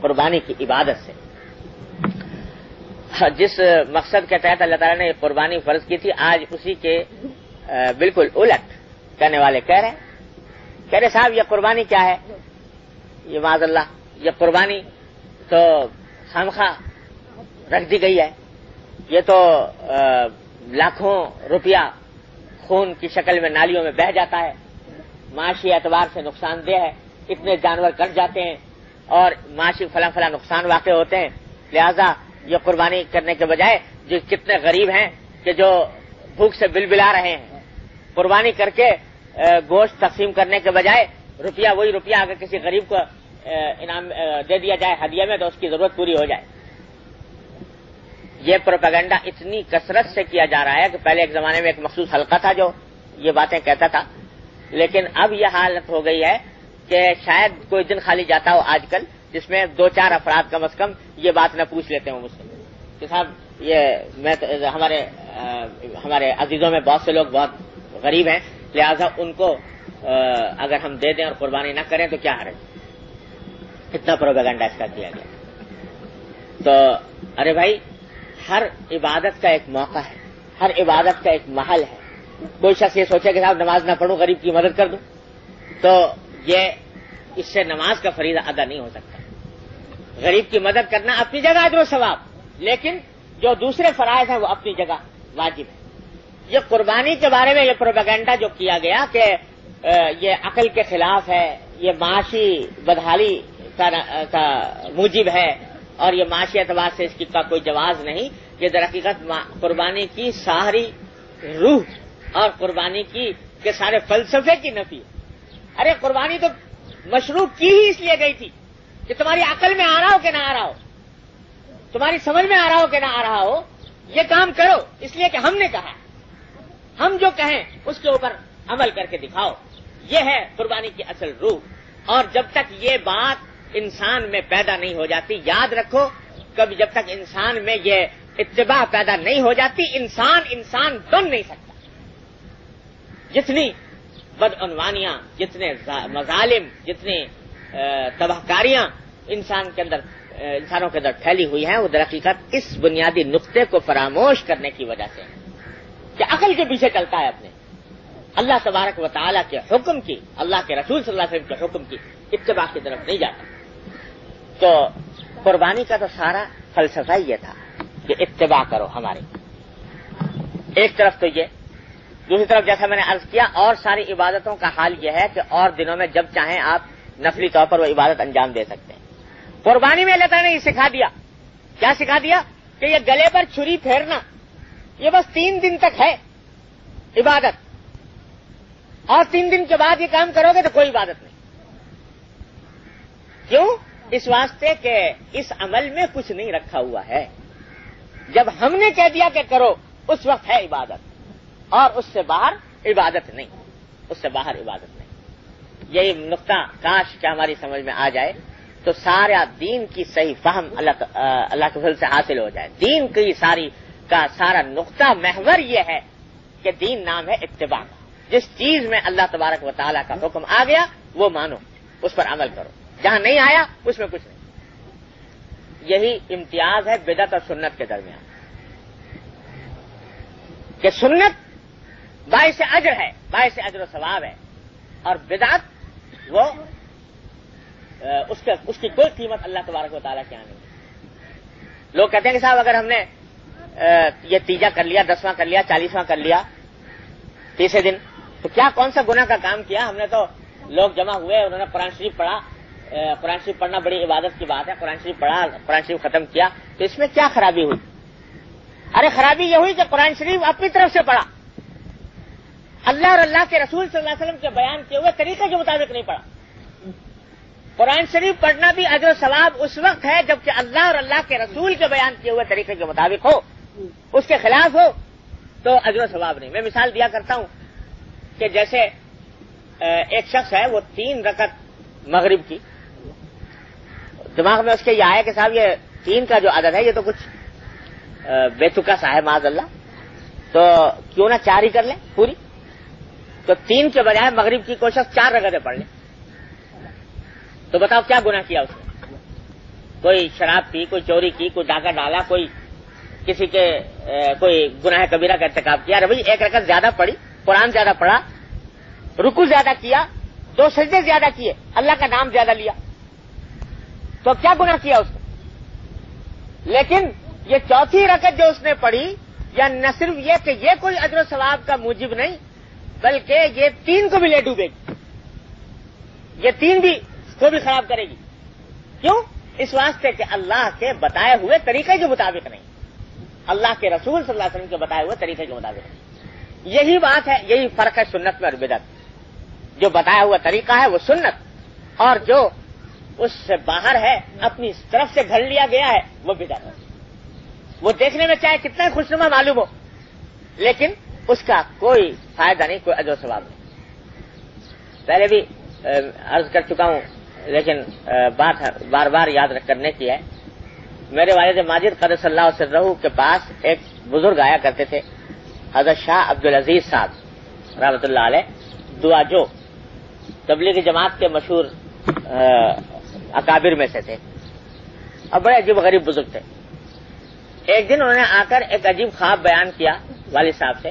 قربانی کی عبادت سے. جس مقصد کے تحت اللہ تعالیٰ نے قربانی فرض کی تھی، آج اسی کے بالکل الٹ کہنے والے کہہ رہے صاحب یہ قربانی کیا ہے؟ یہ معاذ اللہ یہ قربانی تو خامخواہ رکھ دی گئی ہے، یہ تو لاکھوں روپیہ خون کی شکل میں نالیوں میں بہہ جاتا ہے، معاشی اعتبار سے نقصان دہ ہے، اتنے جانور کٹ جاتے ہیں اور معاشی فلاں نقصان واقع ہوتے ہیں، لہذا یہ قربانی کرنے کے بجائے جو کتنے غریب ہیں کہ جو بھوک سے بلبلا رہے ہیں، قربانی کر کے گوشت تقسیم کرنے کے بجائے وہی روپیہ اگر کسی غریب کو انعام دے دیا جائے ہدیہ میں تو اس کی ضرورت پوری ہو جائے. یہ پروپیگنڈا اتنی کثرت سے کیا جا رہا ہے کہ پہلے ایک زمانے میں ایک مخصوص حلقہ تھا جو یہ باتیں کہتا تھا، لیکن اب یہ حالت ہو گئی ہے کہ شاید کوئی دن خالی جاتا ہو آج کل جس میں 2-4 افراد کم از کم یہ بات نہ پوچھ لیتے ہوں مجھ سے کہ صاحب یہ ہمارے عزیزوں میں بہت سے لوگ بہت غریب ہیں، لہذا ان کو اگر ہم دے دیں اور قربانی نہ کریں تو کیا حرج. اتنا پروپیگنڈا اس کا کیا گیا. تو ارے بھائی ہر عبادت کا ایک موقع ہے، ہر عبادت کا ایک محل ہے. کوئی شخص یہ سوچے کہ صاحب نماز نہ پڑھوں غریب کی مدد کر دوں تو یہ اس سے نماز کا فریضہ ادا نہیں ہو سکتا. غریب کی مدد کرنا اپنی جگہ اجر و ثواب، لیکن جو دوسرے فرائض ہیں وہ اپنی جگہ واجب ہے. یہ قربانی کے بارے میں یہ پروپیگنڈا جو کیا گیا کہ یہ عقل کے خلاف ہے، یہ معاشی بدحالی کا موجب ہے اور یہ معاشی اعتبار سے اس کا کوئی جواز نہیں، یہ در حقیقت قربانی کی ساری روح اور قربانی کے سارے فلسفے کی نفی. ارے قربانی تو مشروع کی ہی اس لیے گئی تھی کہ تمہاری عقل میں آ رہا ہو کہ نہ آ رہا ہو، تمہاری سمجھ میں آ رہا ہو کہ نہ آ رہا ہو، یہ کام کرو اس لیے کہ ہم نے کہا، ہم جو کہیں اس کے اوپر عمل کر کے دکھاؤ. یہ ہے قربانی کی اصل روح. اور جب تک یہ بات انسان میں پیدا نہیں ہو جاتی، یاد رکھو کبھی جب تک انسان میں یہ اتباع پیدا نہیں ہو جاتی انسان بن نہیں سکتا. جتنی بدعنوانیاں، جتنے مظالم، جتنی تباہکاریاں انسانوں کے اندر پھیلی ہوئی ہیں وہ در حقیقت اس بنیادی نقطے کو فراموش کرنے کی وجہ سے کہ عقل کے پیچھے چلتا ہے، اپنے اللہ تبارک و تعالیٰ کے حکم کی، اللہ کے رسول صلی اللہ علیہ وسلم کے حکم کی اتباع کی طرف نہیں جاتا. تو قربانی کا تو سارا فلسفہ یہ تھا کہ اتباع کرو ہماری. ایک طرف تو یہ، دوسری طرف جیسا میں نے عرض کیا اور ساری عبادتوں کا حال یہ ہے کہ اور دنوں میں جب چاہیں آپ نفلی طور پر وہ عبادت انجام دے سکتے ہیں. قربانی میں اللہ تعالیٰ نے یہ سکھا دیا. کیا سکھا دیا؟ کہ یہ گلے پر چھری پھیرنا یہ بس 3 دن تک ہے عبادت، اور 3 دن کے بعد یہ کام کرو گے تو کوئی عبادت نہیں. کیوں؟ اس واسطے کہ اس عمل میں کچھ نہیں رکھا ہوا ہے. جب ہم نے کہہ دیا کہ کرو اس وقت ہے عبادت، اور اس سے باہر عبادت نہیں، اس سے باہر عبادت نہیں. یہی نقطہ کاش کہ ہماری سمجھ میں آ جائے تو سارا دین کی صحیح فہم اللہ کے فضل سے حاصل ہو جائے. دین کی سارا نقطہ محور یہ ہے کہ دین نام ہے اتباع. جس چیز میں اللہ تبارک و تعالیٰ کا حکم آ گیا وہ مانو، اس پر عمل کرو، جہاں نہیں آیا اس میں کچھ نہیں. یہی امتیاز ہے بدعت اور سنت کے درمیان کہ سنت باعث اجر ہے، باعث اجر و ثواب ہے، اور بدعت وہ اس کی کوئی قیمت اللہ تبارک و تعالیٰ کے یہاں نہیں. لوگ کہتے ہیں کہ صاحب اگر ہم نے یہ تیجا کر لیا، 10واں کر لیا، 40واں کر لیا 30 دن تو کیا کون سا گناہ کا کام کیا ہم نے؟ تو لوگ جمع ہوئے، انہوں نے قرآن شریف پڑھا، قرآن شریف پڑھنا بڑی عبادت کی بات ہے، قرآن شریف پڑھا، قرآن شریف ختم کیا، تو اس میں کیا خرابی ہوئی؟ ارے خرابی یہ ہوئی کہ قرآن شریف اپنی طرف سے پڑھا، اللہ اور اللہ کے رسول صلی اللہ علیہ وسلم کے بیان کیے ہوئے طریقے کے مطابق نہیں پڑھا. قرآن شریف پڑھنا بھی اجر و ثواب اس وقت ہے جبکہ اللہ اور اللہ کے رسول کے بیان کیے ہوئے طریقے کے مطابق ہو، اس کے خلاف ہو تو اجر و ثواب نہیں. میں مثال دیا کرتا ہوں کہ جیسے ایک شخص ہے وہ 3 رکعت مغرب کی، دماغ میں اس کے یہ آیا کہ صاحب یہ 3 کا جو عدد ہے یہ تو کچھ بے تکا سا ہے معاذ اللہ، تو کیوں نہ 4 ہی کر لیں پوری. تو 3 کے بجائے مغرب کی کوشش 4 رکعتیں پڑھ لیں، تو بتاؤ کیا گناہ کیا اس نے؟ کوئی شراب پی، کوئی چوری کی، کوئی ڈاکہ ڈالا، کوئی کسی کے کوئی گناہ کبیرہ کا ارتکاب کیا، ارے بھائی ایک رکعت زیادہ پڑھی، قرآن زیادہ پڑھا، رکوع زیادہ کیا، 2 سجدے زیادہ کیے، اللہ کا نام زیادہ لیا، تو کیا گناہ کیا اس نے؟ لیکن یہ چوتھی رکعت جو اس نے پڑھی، یا نہ صرف یہ کہ یہ کوئی اجر و ثواب کا موجب نہیں، بلکہ یہ 3 کو بھی لے ڈوبے گی، یہ 3 بھی کو بھی خراب کرے گی. کیوں؟ اس واسطے کہ اللہ کے بتائے ہوئے طریقے کے مطابق نہیں، اللہ کے رسول صلی اللہ علیہ وسلم کے بتائے ہوئے طریقے کے مطابق نہیں. یہی بات ہے، یہی فرق ہے سنت میں اور بدعت. جو بتایا ہوا طریقہ ہے وہ سنت، اور جو اس سے باہر ہے، اپنی طرف سے گھڑ لیا گیا ہے، وہ بدعت ہے. وہ دیکھنے میں چاہے کتنا خوشنما معلوم ہو، لیکن اس کا کوئی فائدہ نہیں، کوئی اجر و ثواب نہیں. پہلے بھی عرض کر چکا ہوں، لیکن بات بار بار یاد کرنے کی ہے. میرے والد ماجد قدس اللہ سرہ کے پاس ایک بزرگ آیا کرتے تھے، حضرت شاہ عبدالعزیز صاحب رحمۃ اللہ علیہ، دعا جو تبلیغی جماعت کے مشہور اکابر میں سے تھے، اور بڑے عجیب غریب بزرگ تھے. ایک دن انہوں نے آ کر ایک عجیب خواب بیان کیا والد صاحب سے.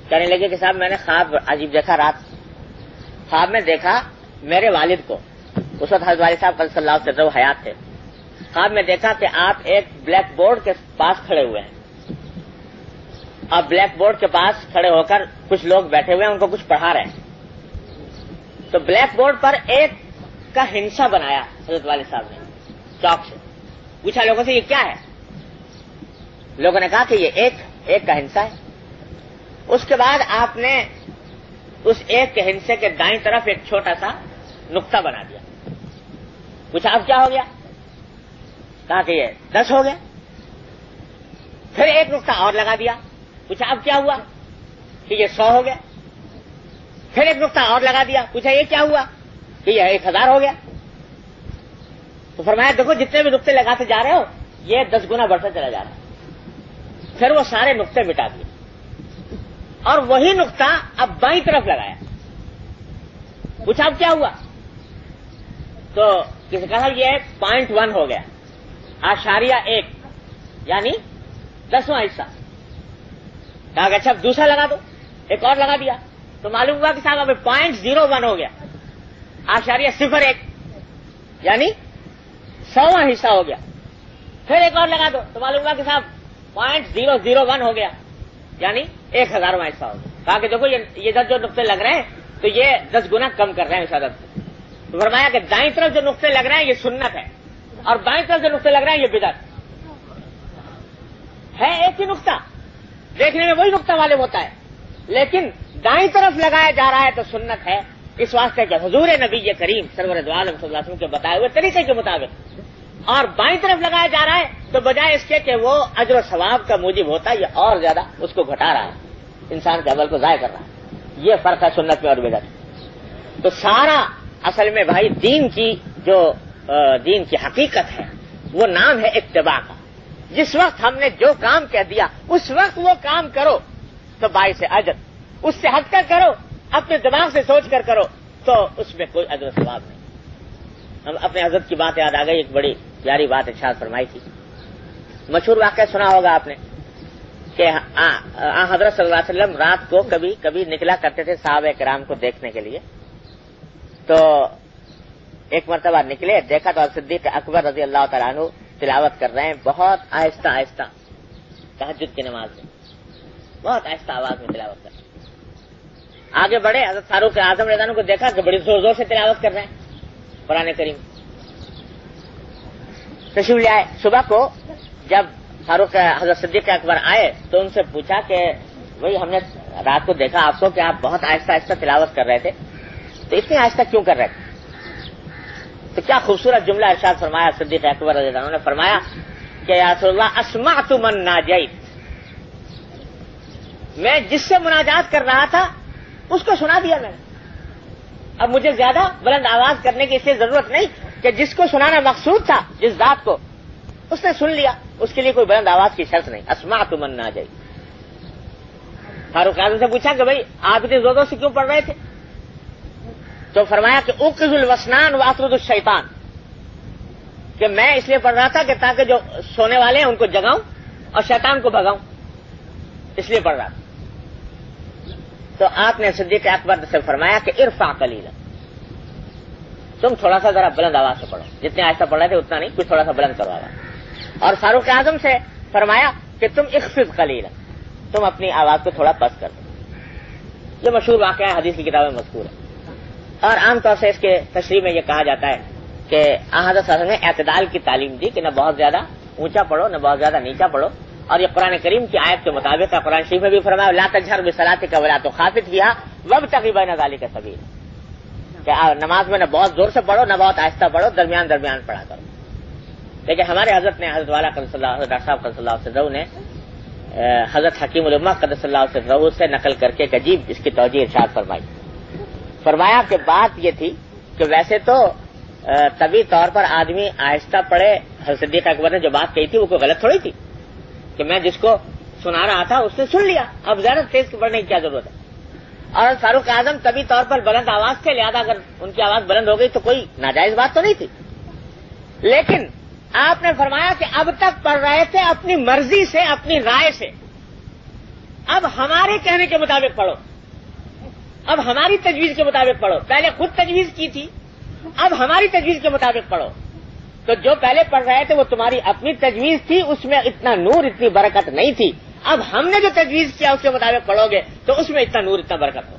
کہنے لگے کہ صاحب میں نے خواب عجیب دیکھا، رات خواب میں دیکھا میرے والد کو، اس وقت حضرت والد صاحب صلی اللہ علیہ وسلم حیات تھے. خواب میں دیکھا کہ آپ ایک بلیک بورڈ کے پاس کھڑے ہوئے ہیں، اور بلیک بورڈ کے پاس کھڑے ہو کر کچھ لوگ بیٹھے ہوئے ہیں، ان کو کچھ پڑھا رہے ہیں. تو بلیک بورڈ پر ایک کا ہنسا بنایا حضرت والد صاحب نے چاک سے. پوچھا لوگوں سے یہ کیا ہے؟ لوگوں نے کہا کہ یہ ایک کا ہنسا ہے. اس کے بعد آپ نے اس ایک کے ہنسے کے دائیں طرف ایک چھوٹا سا نقطہ بنا دیا. پوچھا اب کیا ہو گیا؟ کہا کہ یہ 10 ہو گیا. پھر ایک نقطہ اور لگا دیا. پوچھا اب کیا ہوا؟ کہ یہ 100 ہو گیا. پھر ایک نقطہ اور لگا دیا. پوچھا یہ کیا ہوا؟ کہ یہ 1000 ہو گیا. تو فرمایا دیکھو جتنے بھی نقطے لگاتے جا رہے ہو یہ 10 گنا بڑھتا چلا جا رہا ہے. پھر وہ سارے نقطے مٹا دیے اور وہی نقطہ اب بائیں طرف لگایا. پوچھا اب کیا ہوا؟ تو کسی کہا یہ 0.1 ہو گیا، 0.1 یعنی 10واں حصہ. کہا کہ اچھا دوسرا لگا دو. ایک اور لگا دیا تو معلوم ہوا کہ صاحب اب 0.01 ہو گیا، 0.01 یعنی 100واں حصہ ہو گیا. پھر ایک اور لگا دو تو معلوم ہوا کہ صاحب 0.001 ہو گیا یعنی 1000واں حصہ ہو گیا. کہا کہ دیکھو یہ 10 جو نقطے لگ رہے ہیں تو یہ 10 گنا کم کر رہے ہیں اس عدد کو. تو فرمایا کہ دائیں طرف جو نقطے لگ رہے ہیں یہ سنت ہے، اور بائیں طرف جو نقطے لگ رہے ہیں یہ بدعت ہے. ایک ہی نقطہ دیکھنے میں وہی نقطہ معلوم ہوتا ہے، لیکن دائیں طرف لگایا جا رہا ہے تو سنت ہے. اس واسطے کہ حضور نبی کریم سرور دو عالم صلی اللہ علیہ وسلم کے بتائے ہوئے طریقے کے مطابق. اور بائیں طرف لگایا جا رہا ہے تو بجائے اس کے کہ وہ اجر و ثواب کا موجب ہوتا ہے، یہ اور زیادہ اس کو گھٹا رہا ہے، انسان کے عمل کو ضائع کر رہا ہے. یہ فرق ہے سنت میں اور بدعت. تو سارا اصل میں بھائی دین کی حقیقت ہے، وہ نام ہے اتباع کا. جس وقت ہم نے جو کام کہہ دیا اس وقت وہ کام کرو تو باعث اجر. اس سے ہٹ کر کرو، اپنے دماغ سے سوچ کر کرو تو اس میں کوئی اجر و ثواب نہیں. ہم اپنے حضرت کی بات یاد آ گئی، ایک بڑی پیاری بات ارشاد فرمائی تھی. مشہور واقعہ سنا ہوگا آپ نے کہ حضرت صلی اللہ علیہ وسلم رات کو کبھی کبھی نکلا کرتے تھے صحابہ کرام کو دیکھنے کے لیے. تو ایک مرتبہ نکلے، دیکھا تو صدیق اکبر رضی اللہ تعالیٰ عنہ تلاوت کر رہے ہیں بہت آہستہ آہستہ تہجد کی نماز میں، بہت آہستہ آواز میں تلاوت کر رہے ہیں. آگے بڑھے، حضرت فاروق اعظم رضی اللہ عنہ کو دیکھا کہ بڑی زور زور سے تلاوت کر رہے ہیں قرآن کریم. تشریف لے آئے. صبح کو جب فاروق حضرت صدیق اکبر آئے تو ان سے پوچھا کہ وہی ہم نے رات کو دیکھا آپ کو کہ آپ بہت آہستہ آہستہ تلاوت کر رہے تھے، تو اتنی آہستہ کیوں کر رہے تھے؟ تو کیا خوبصورت جملہ ارشاد فرمایا صدیق اکبر رضی اللہ عنہ نے. فرمایا کہ یا رسول اللہ اسمعت من ناجیت، میں جس سے مناجات کر رہا تھا اس کو سنا دیا میں نے. اب مجھے زیادہ بلند آواز کرنے کی اس لیے ضرورت نہیں کہ جس کو سنانا مقصود تھا، جس ذات کو، اس نے سن لیا، اس کے لیے کوئی بلند آواز کی شرط نہیں. اسمعت من ناجیت. فاروق اعظم سے پوچھا کہ بھائی آپ اتنے زور سے کیوں پڑھ رہے تھے؟ تو فرمایا کہ اوقظ الوسنان واطرد الشیطان، کہ میں اس لیے پڑھ رہا تھا کہ تاکہ جو سونے والے ہیں ان کو جگاؤں اور شیطان کو بھگاؤں، اس لیے پڑھ رہا تھا۔ تو آپ نے صدیق اکبر سے فرمایا کہ ارفع قلیلا، تم تھوڑا سا ذرا بلند آواز سے پڑھو، جتنے آہستہ پڑھ رہے تھے اتنا نہیں، کچھ تھوڑا سا بلند کروا رہا۔ اور فاروق اعظم سے فرمایا کہ تم اخفض قلیلا، تم اپنی آواز کو تھوڑا پست کر دو۔ یہ مشہور واقعہ ہے، حدیث کی کتابیں مذکور ہے، اور عام طور سے اس کے تشریح میں یہ کہا جاتا ہے کہ حضرت صلی اللہ علیہ وسلم نے اعتدال کی تعلیم دی کہ نہ بہت زیادہ اونچا پڑھو نہ بہت زیادہ نیچا پڑھو، اور یہ قرآن کریم کی آیت کے مطابق ہے۔ قرآن شریف میں بھی فرمایا لا تجہر بصلاتک ولا تخافت بہا وابتغ بین ذلک سبیلا، کہ نماز میں نہ بہت زور سے پڑھو نہ بہت آہستہ پڑھو، درمیان درمیان پڑھا کرو۔ لیکن ہمارے حضرت نے، حضرت والا قدس اللہ ڈاکٹر صاحب قدس اللہ سرہ نے حضرت حکیم الامہ قدس اللہ سرہ سے نقل کر کے ایک عجیب اس کی توجیہ ارشاد فرمائی۔ فرمایا کہ بات یہ تھی کہ ویسے تو طبی طور پر آدمی آہستہ پڑھے، حضرت صدیق اکبر نے جو بات کہی تھی وہ کوئی غلط تھوڑی تھی کہ میں جس کو سنا رہا تھا اس نے سن لیا، اب زیادہ تیز پڑھنے کی کیا ضرورت ہے۔ اور فاروق اعظم طبی طور پر بلند آواز تھے، لہذا اگر ان کی آواز بلند ہو گئی تو کوئی ناجائز بات تو نہیں تھی، لیکن آپ نے فرمایا کہ اب تک پڑھ رہے تھے اپنی مرضی سے، اپنی رائے سے، اب ہمارے کہنے کے مطابق پڑھو، اب ہماری تجویز کے مطابق پڑھو۔ پہلے خود تجویز کی تھی، اب ہماری تجویز کے مطابق پڑھو۔ تو جو پہلے پڑھ رہے تھے وہ تمہاری اپنی تجویز تھی، اس میں اتنا نور اتنی برکت نہیں تھی، اب ہم نے جو تجویز کیا اس کے مطابق پڑھو گے تو اس میں اتنا نور اتنا برکت ہو۔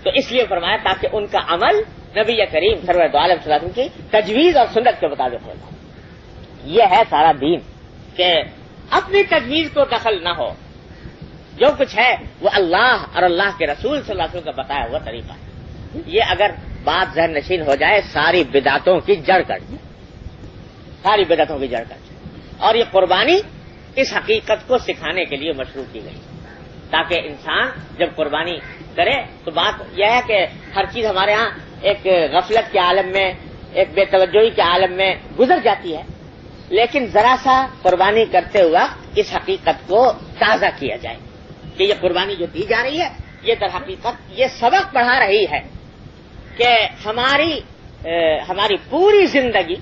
تو اس لیے فرمایا تاکہ ان کا عمل نبی کریم سرور دو عالم صلی اللہ علیہ وسلم کی تجویز اور سنت کے مطابق ہوگا۔ یہ ہے سارا دین کہ اپنی تجویز کو دخل نہ ہو، جو کچھ ہے وہ اللہ اور اللہ کے رسول صلی اللہ علیہ وسلم کا بتایا ہوا طریقہ ہے۔ یہ اگر بات ذہن نشین ہو جائے ساری بدعتوں کی جڑ کٹ جائے، ساری بدعتوں کی جڑ کٹ جائے۔ اور یہ قربانی اس حقیقت کو سکھانے کے لیے مشروع کی گئی تاکہ انسان جب قربانی کرے تو بات یہ ہے کہ ہر چیز ہمارے ہاں ایک غفلت کے عالم میں، ایک بے توجہی کے عالم میں گزر جاتی ہے، لیکن ذرا سا قربانی کرتے ہوا اس حقیقت کو تازہ کیا جائے کہ یہ قربانی جو دی جا رہی ہے یہ در حقیقت یہ سبق پڑھا رہی ہے کہ ہماری پوری زندگی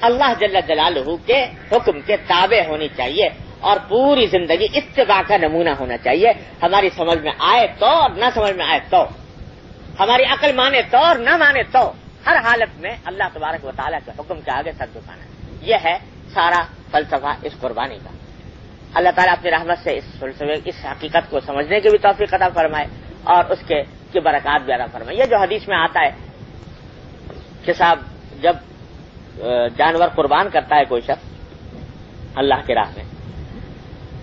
اللہ جل جلالہ کے حکم کے تابع ہونی چاہیے اور پوری زندگی اتباع کا نمونہ ہونا چاہیے۔ ہماری سمجھ میں آئے تو اور نہ سمجھ میں آئے تو، ہماری عقل مانے تو اور نہ مانے تو، ہر حالت میں اللہ تبارک و تعالیٰ کے حکم کے آگے سر جھکانا ہے۔ یہ ہے سارا فلسفہ اس قربانی کا۔ اللہ تعالیٰ اپنی رحمت سے اس فلسفے اس حقیقت کو سمجھنے کی بھی توفیق عطا فرمائے اور اس کی برکات بھی عطا فرمائے۔ یہ جو حدیث میں آتا ہے کہ صاحب جب جانور قربان کرتا ہے کوئی شخص اللہ کی راہ میں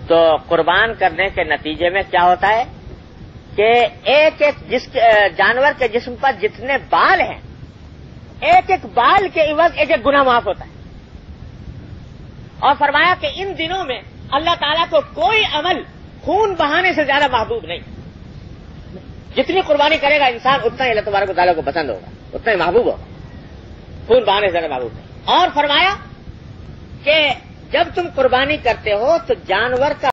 تو قربان کرنے کے نتیجے میں کیا ہوتا ہے کہ ایک ایک جانور کے جسم پر جتنے بال ہیں ایک ایک بال کے عوض ایک ایک گناہ معاف ہوتا ہے۔ اور فرمایا کہ ان دنوں میں اللہ تعالیٰ کو کوئی عمل خون بہانے سے زیادہ محبوب نہیں۔ جتنی قربانی کرے گا انسان اتنا ہی اللہ تبارک و تعالیٰ کو پسند ہوگا، اتنا ہی محبوب ہوگا، خون بہانے سے زیادہ محبوب نہیں۔ اور فرمایا کہ جب تم قربانی کرتے ہو تو جانور کا